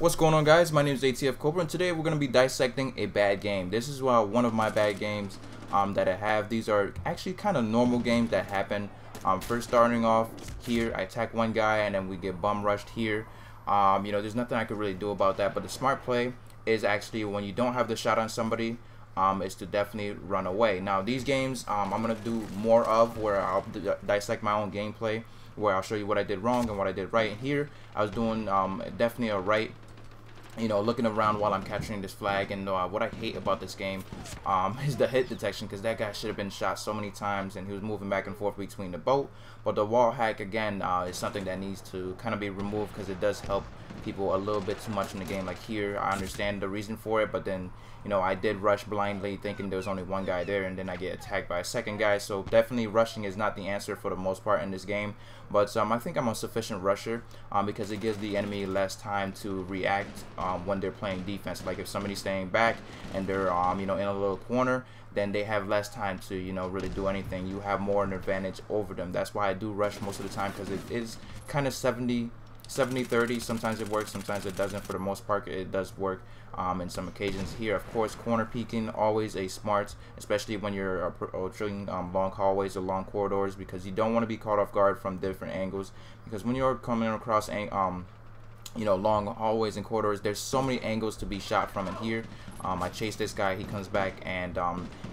What's going on, guys? My name is ATF Cobra, and today we're going to be dissecting a bad game. This is one of my bad games that I have. These are actually kind of normal games that happen. First starting off here, I attack one guy and then we get bum rushed here. There's nothing I could really do about that, but the smart play is actually when you don't have the shot on somebody, is to definitely run away. Now these games I'm going to do more of where I'll dissect my own gameplay, where I'll show you what I did wrong and what I did right. And here I was doing definitely a right, looking around while I'm capturing this flag. And what I hate about this game is the hit detection, because that guy should have been shot so many times and he was moving back and forth between the boat. But the wall hack, again, is something that needs to kind of be removed, because it does help people a little bit too much in the game. Like here, I understand the reason for it, but then I did rush blindly thinking there was only one guy there, and then I get attacked by a second guy. So definitely rushing is not the answer for the most part in this game. But I think I'm a sufficient rusher because it gives the enemy less time to react when they're playing defense. Like if somebody's staying back and they're in a little corner, then they have less time to really do anything. You have more an advantage over them. That's why I do rush most of the time, because it is kind of 70-30. Sometimes it works, sometimes it doesn't. For the most part, it does work in some occasions. Here, of course, corner peeking, always a smart, especially when you're approaching long hallways or long corridors, because you don't want to be caught off guard from different angles. Because when you're coming across long hallways and corridors, there's so many angles to be shot from. And here I chase this guy, he comes back, and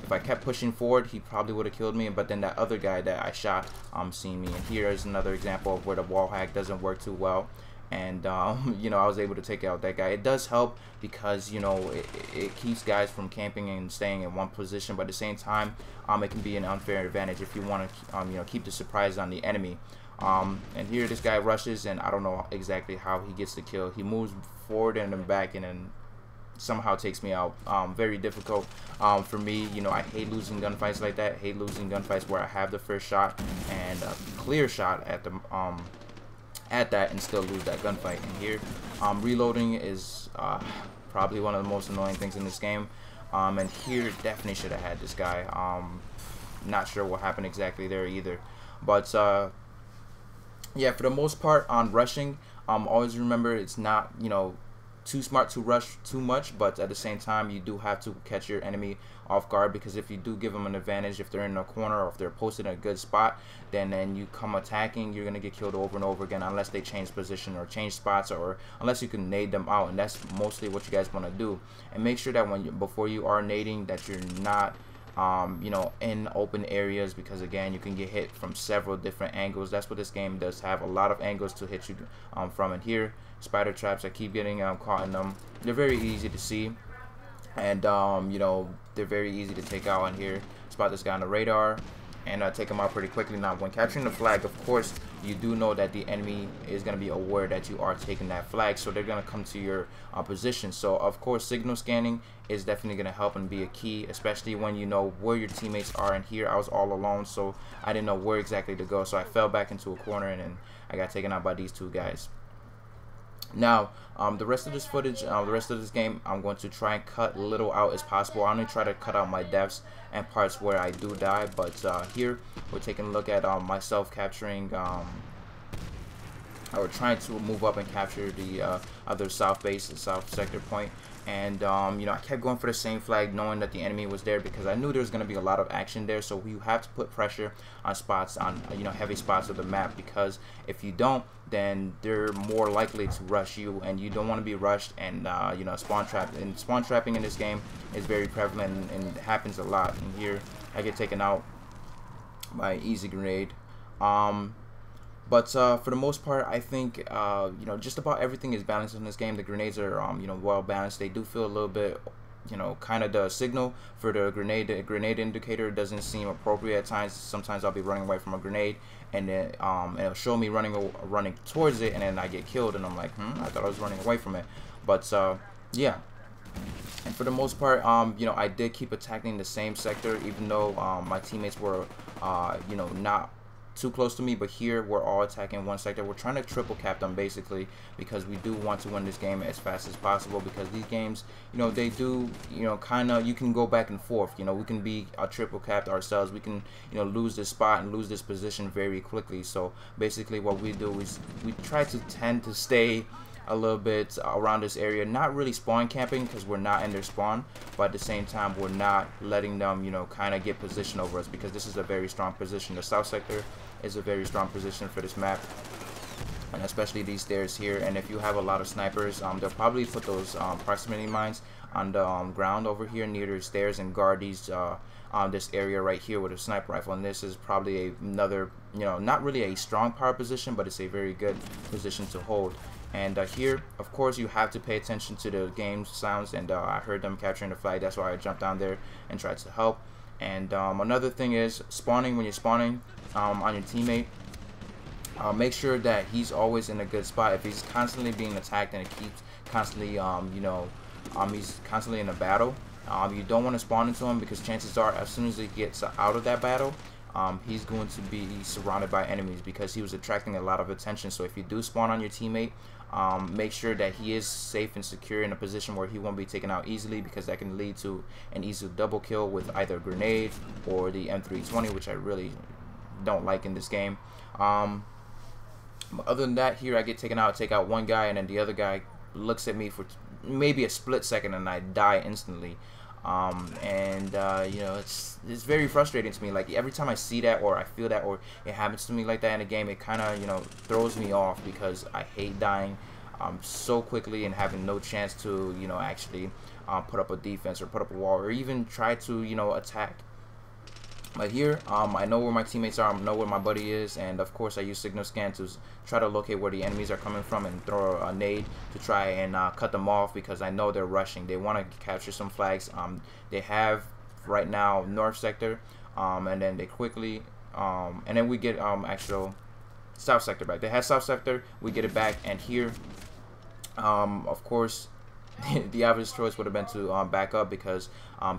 if I kept pushing forward, he probably would have killed me. But then that other guy that I shot seen me. And here is another example of where the wall hack doesn't work too well. And I was able to take out that guy. It does help because it keeps guys from camping and staying in one position, but at the same time it can be an unfair advantage if you want to keep the surprise on the enemy. And here this guy rushes, and I don't know exactly how he gets the kill. He moves forward and then back, and then somehow takes me out. Very difficult for me. I hate losing gunfights like that. I hate losing gunfights where I have the first shot and a clear shot at the at that and still lose that gunfight. And here reloading is probably one of the most annoying things in this game. And here definitely should have had this guy. Not sure what happened exactly there either, but yeah, for the most part on rushing, always remember it's not too smart to rush too much, but at the same time you do have to catch your enemy off guard, because if you do give them an advantage, if they're in a corner or if they're posted in a good spot, then you come attacking, you're gonna get killed over and over again, unless they change position or change spots, or unless you can nade them out. And that's mostly what you guys want to do. And make sure that before you are nading, that you're not in open areas, because again you can get hit from several different angles. That's what this game does have, a lot of angles to hit you from. And here spider traps, I keep getting caught in them. They're very easy to see, and they're very easy to take out. And here spot this guy on the radar and take him out pretty quickly. Now when capturing the flag, of course you do know that the enemy is going to be aware that you are taking that flag, so they're going to come to your position. So of course signal scanning is definitely going to help and be a key, especially when you know where your teammates are. And here I was all alone, so I didn't know where exactly to go, so I fell back into a corner and then I got taken out by these two guys. Now the rest of this footage, the rest of this game, I'm going to try and cut little out as possible. I only try to cut out my deaths and parts where I do die. But here we're taking a look at myself capturing or trying to move up and capture the other south base, the south sector point. And I kept going for the same flag, knowing that the enemy was there, because I knew there was going to be a lot of action there. So you have to put pressure on spots, on heavy spots of the map, because if you don't, then they're more likely to rush you, and you don't want to be rushed. And spawn trap, and spawn trapping in this game is very prevalent, and it happens a lot. And here I get taken out by an easy grenade. But for the most part, I think just about everything is balanced in this game. The grenades are well balanced. They do feel a little bit kind of the signal for the grenade indicator doesn't seem appropriate at times. Sometimes I'll be running away from a grenade, and then it'll show me running towards it, and then I get killed, and I'm like, I thought I was running away from it. But yeah. And for the most part, I did keep attacking the same sector, even though my teammates were not too close to me. But here we're all attacking one sector. We're trying to triple cap them, basically, because we do want to win this game as fast as possible, because these games they do kind of, you can go back and forth. We can be triple capped ourselves. We can lose this spot and lose this position very quickly. So basically what we do is we try to tend to stay a little bit around this area, not really spawn camping because we're not in their spawn, but at the same time we're not letting them, you know, kind of get position over us, because this is a very strong position. The south sector is a very strong position for this map, and especially these stairs here. And if you have a lot of snipers, they'll probably put those proximity mines on the ground over here near the stairs and guard these this area right here with a sniper rifle. And this is probably another, you know, not really a strong power position, but it's a very good position to hold. And here, of course, you have to pay attention to the game sounds, and I heard them capturing the flag. That's why I jumped down there and tried to help. And another thing is spawning. When you're spawning on your teammate, make sure that he's always in a good spot. If he's constantly being attacked and it keeps constantly, you know, he's constantly in a battle, you don't want to spawn into him, because chances are as soon as he gets out of that battle, he's going to be surrounded by enemies, because he was attracting a lot of attention. So if you do spawn on your teammate, make sure that he is safe and secure in a position where he won't be taken out easily, because that can lead to an easy double kill with either a grenade or the M320, which I really don't like in this game. Other than that, here I get taken out, take out one guy, and then the other guy looks at me for maybe a split second and I die instantly. You know, it's very frustrating to me. Like, every time I see that or I feel that or it happens to me like that in a game, it kind of, you know, throws me off, because I hate dying so quickly and having no chance to, you know, actually put up a defense or put up a wall or even try to, you know, attack. But here, I know where my teammates are, I know where my buddy is, and of course I use signal scan to try to locate where the enemies are coming from and throw a nade to try and cut them off, because I know they're rushing. They want to capture some flags. They have right now north sector, and then they quickly, and then we get actual south sector back. They have south sector, we get it back, and here, of course, the obvious choice would have been to back up, because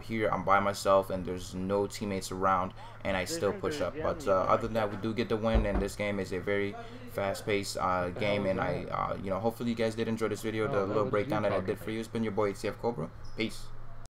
here I'm by myself and there's no teammates around, and I still push up. But other than that, we do get the win, and this game is a very fast-paced game. And I, you know, hopefully you guys did enjoy this video, the little breakdown that I did for you. It's been your boy ATF Cobra. Peace.